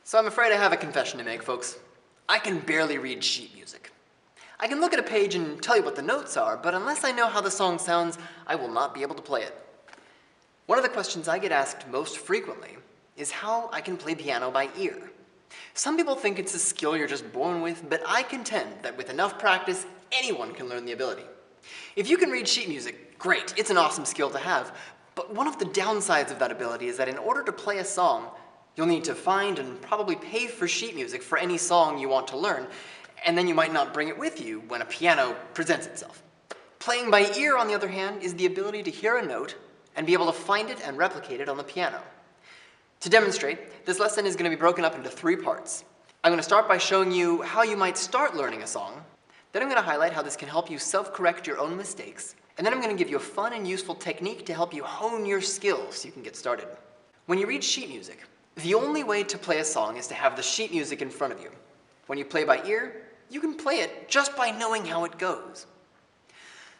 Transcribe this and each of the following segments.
So I'm afraid I have a confession to make, folks. I can barely read sheet music. I can look at a page and tell you what the notes are, but unless I know how the song sounds, I will not be able to play it. One of the questions I get asked most frequently is how I can play piano by ear. Some people think it's a skill you're just born with, but I contend that with enough practice, anyone can learn the ability. If you can read sheet music, great, it's an awesome skill to have, but one of the downsides of that ability is that in order to play a song, you'll need to find and probably pay for sheet music for any song you want to learn, and then you might not bring it with you when a piano presents itself. Playing by ear, on the other hand, is the ability to hear a note and be able to find it and replicate it on the piano. To demonstrate, this lesson is going to be broken up into 3 parts. I'm going to start by showing you how you might start learning a song, then I'm going to highlight how this can help you self-correct your own mistakes, and then I'm going to give you a fun and useful technique to help you hone your skills so you can get started. When you read sheet music, the only way to play a song is to have the sheet music in front of you. When you play by ear, you can play it just by knowing how it goes.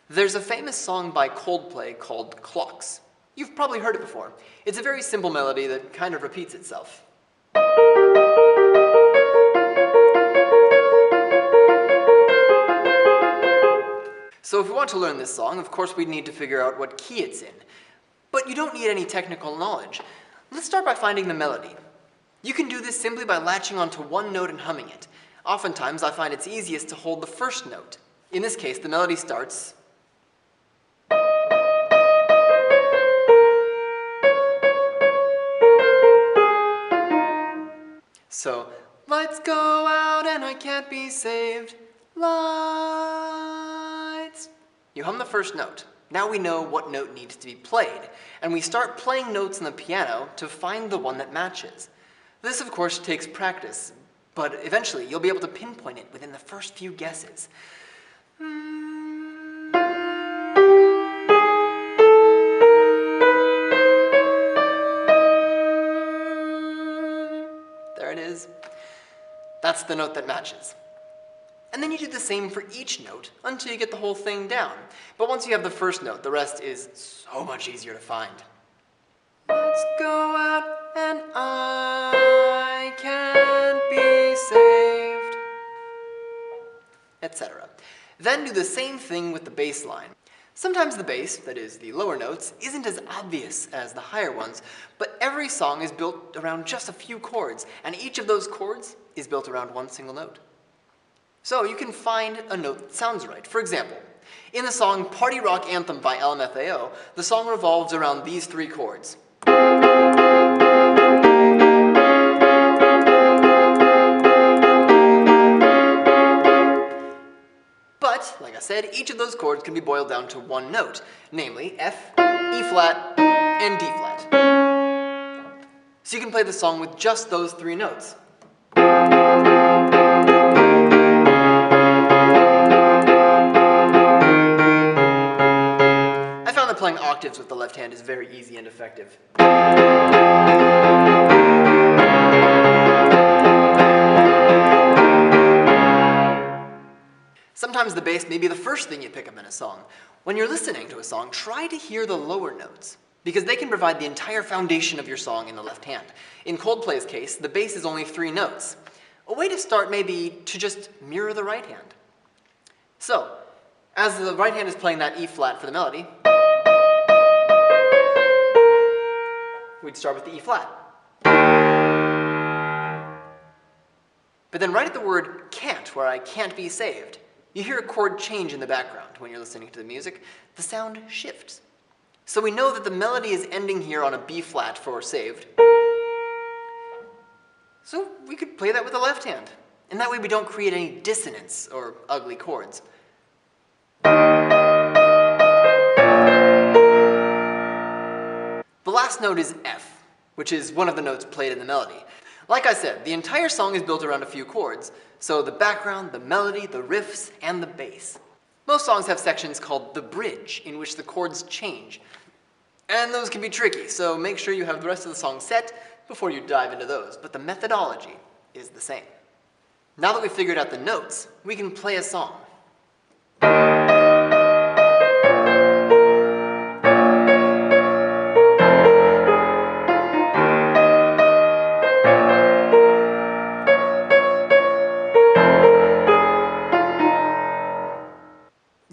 There's a famous song by Coldplay called Clocks. You've probably heard it before. It's a very simple melody that kind of repeats itself. So if we want to learn this song, of course we'd need to figure out what key it's in. But you don't need any technical knowledge. Let's start by finding the melody. You can do this simply by latching onto one note and humming it. Oftentimes I find it's easiest to hold the first note. In this case, the melody starts. So, lights go out and I can't be saved. Lights. You hum the first note. Now we know what note needs to be played, and we start playing notes on the piano to find the one that matches. This, of course, takes practice, but eventually you'll be able to pinpoint it within the first few guesses. There it is. That's the note that matches. And then you do the same for each note until you get the whole thing down. But once you have the first note, the rest is so much easier to find. Let's go out and I can't be saved, etc. Then do the same thing with the bass line. Sometimes the bass, that is, the lower notes, isn't as obvious as the higher ones, but every song is built around just a few chords, and each of those chords is built around one single note. So you can find a note that sounds right. For example, in the song Party Rock Anthem by LMFAO, the song revolves around these 3 chords. But, like I said, each of those chords can be boiled down to one note, namely F, E flat, and D flat. So you can play the song with just those 3 notes. Playing octaves with the left hand is very easy and effective. Sometimes the bass may be the first thing you pick up in a song. When you're listening to a song, try to hear the lower notes, because they can provide the entire foundation of your song in the left hand. In Coldplay's case, the bass is only 3 notes. A way to start may be to just mirror the right hand. So, as the right hand is playing that E flat for the melody, we'd start with the E flat. But then right at the word can't, where I can't be saved, you hear a chord change in the background. When you're listening to the music, the sound shifts. So we know that the melody is ending here on a B flat for saved. So we could play that with the left hand. And that way we don't create any dissonance or ugly chords. The last note is F, which is one of the notes played in the melody. Like I said, the entire song is built around a few chords, so the background, the melody, the riffs, and the bass. Most songs have sections called the bridge, in which the chords change. And those can be tricky, so make sure you have the rest of the song set before you dive into those, but the methodology is the same. Now that we've figured out the notes, we can play a song.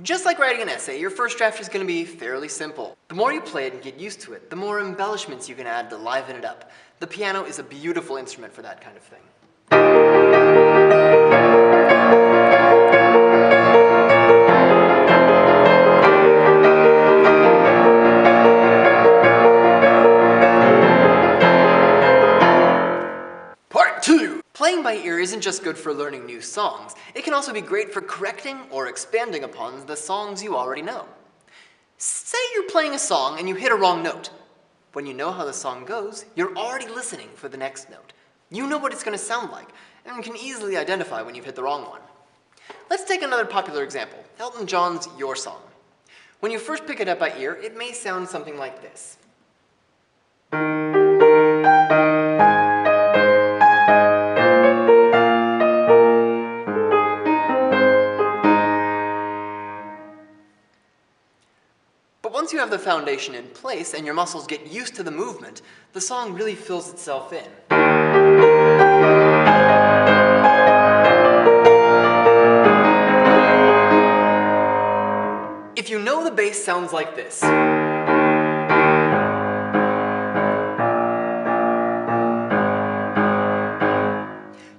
Just like writing an essay, your first draft is going to be fairly simple. The more you play it and get used to it, the more embellishments you can add to liven it up. The piano is a beautiful instrument for that kind of thing. Part 2! Playing by ear isn't just good for learning new songs, it can also be great for correcting or expanding upon the songs you already know. Say you're playing a song and you hit a wrong note. When you know how the song goes, you're already listening for the next note. You know what it's going to sound like, and can easily identify when you've hit the wrong one. Let's take another popular example, Elton John's Your Song. When you first pick it up by ear, it may sound something like this. Once you have the foundation in place and your muscles get used to the movement, the song really fills itself in. If you know the bass sounds like this,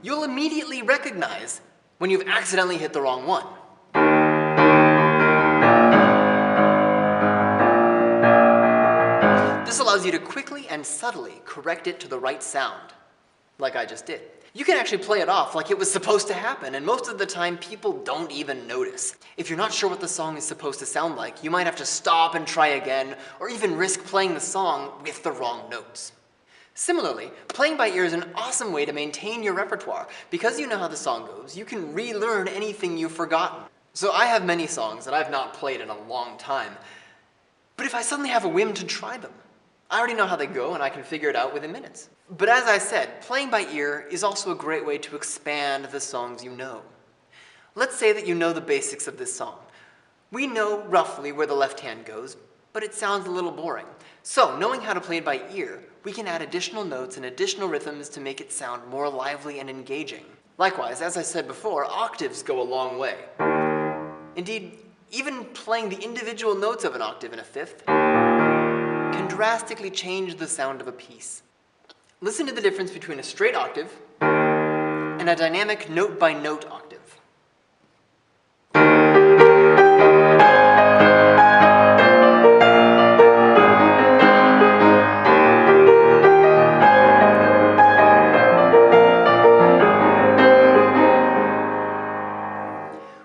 you'll immediately recognize when you've accidentally hit the wrong one. This allows you to quickly and subtly correct it to the right sound, like I just did. You can actually play it off like it was supposed to happen, and most of the time people don't even notice. If you're not sure what the song is supposed to sound like, you might have to stop and try again, or even risk playing the song with the wrong notes. Similarly, playing by ear is an awesome way to maintain your repertoire. Because you know how the song goes, you can relearn anything you've forgotten. So I have many songs that I've not played in a long time, but if I suddenly have a whim to try them, I already know how they go and I can figure it out within minutes. But as I said, playing by ear is also a great way to expand the songs you know. Let's say that you know the basics of this song. We know roughly where the left hand goes, but it sounds a little boring. So, knowing how to play it by ear, we can add additional notes and additional rhythms to make it sound more lively and engaging. Likewise, as I said before, octaves go a long way. Indeed, even playing the individual notes of an octave in a fifth can drastically change the sound of a piece. Listen to the difference between a straight octave and a dynamic note-by-note octave.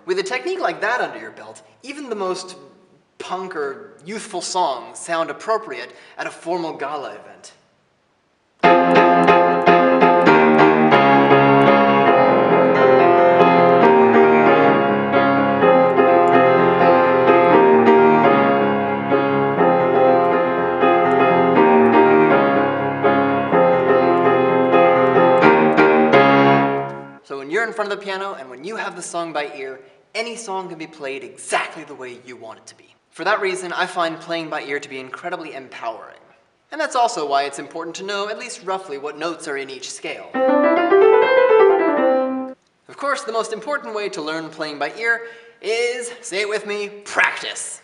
With a technique like that under your belt, even the most punk or youthful songs sound appropriate at a formal gala event. So when you're in front of the piano and when you have the song by ear, any song can be played exactly the way you want it to be. For that reason, I find playing by ear to be incredibly empowering. And that's also why it's important to know at least roughly what notes are in each scale. Of course, the most important way to learn playing by ear is, say it with me, practice.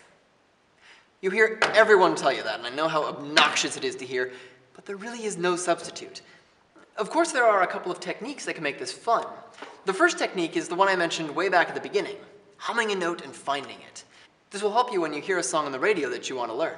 You hear everyone tell you that, and I know how obnoxious it is to hear, but there really is no substitute. Of course, there are a couple of techniques that can make this fun. The first technique is the one I mentioned way back at the beginning, humming a note and finding it. This will help you when you hear a song on the radio that you want to learn.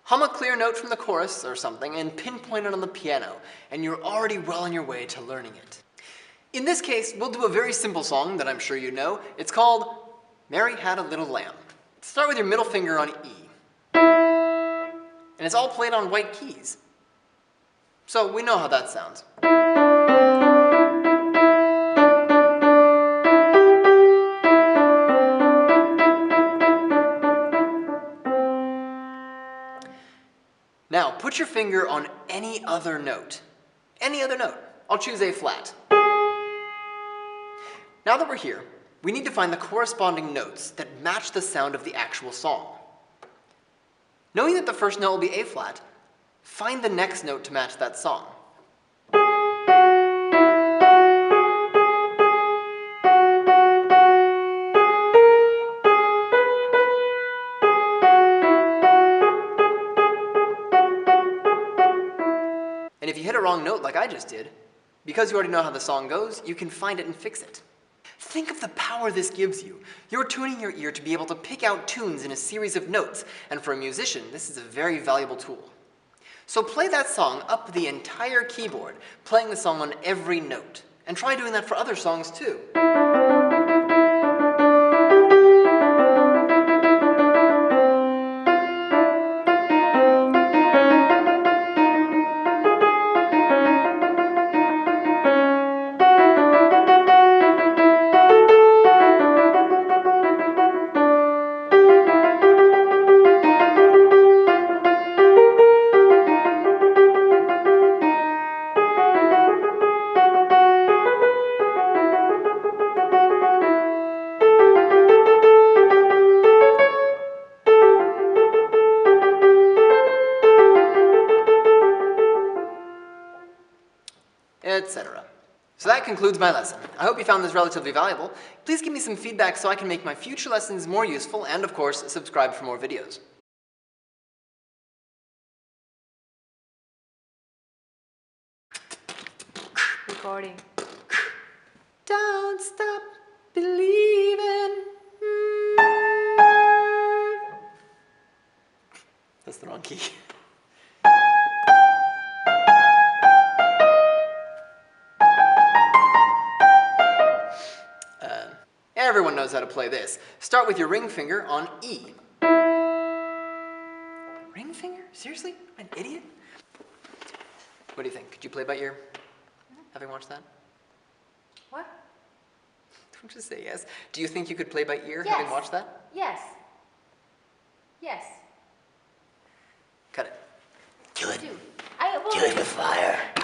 Hum a clear note from the chorus or something and pinpoint it on the piano, and you're already well on your way to learning it. In this case, we'll do a very simple song that I'm sure you know. It's called Mary Had a Little Lamb. Start with your middle finger on E. And it's all played on white keys. So we know how that sounds. Now, put your finger on any other note. Any other note. I'll choose A flat. Now that we're here, we need to find the corresponding notes that match the sound of the actual song. Knowing that the first note will be A flat, find the next note to match that song. And if you hit a wrong note like I just did, because you already know how the song goes, you can find it and fix it. Think of the power this gives you. You're tuning your ear to be able to pick out tunes in a series of notes, and for a musician, this is a very valuable tool. So play that song up the entire keyboard, playing the song on every note, and try doing that for other songs too. Etc. So that concludes my lesson. I hope you found this relatively valuable. Please give me some feedback so I can make my future lessons more useful, and of course, subscribe for more videos. Recording. Don't stop believing. That's the wrong key. Everyone knows how to play this. Start with your ring finger on E. Ring finger? Seriously? I'm an idiot? What do you think? Could you play by ear? Having watched that? What? Don't just say yes. Do you think you could play by ear Yes. having watched that? Yes. Yes. Cut it. Kill it. Dude, Kill it with fire.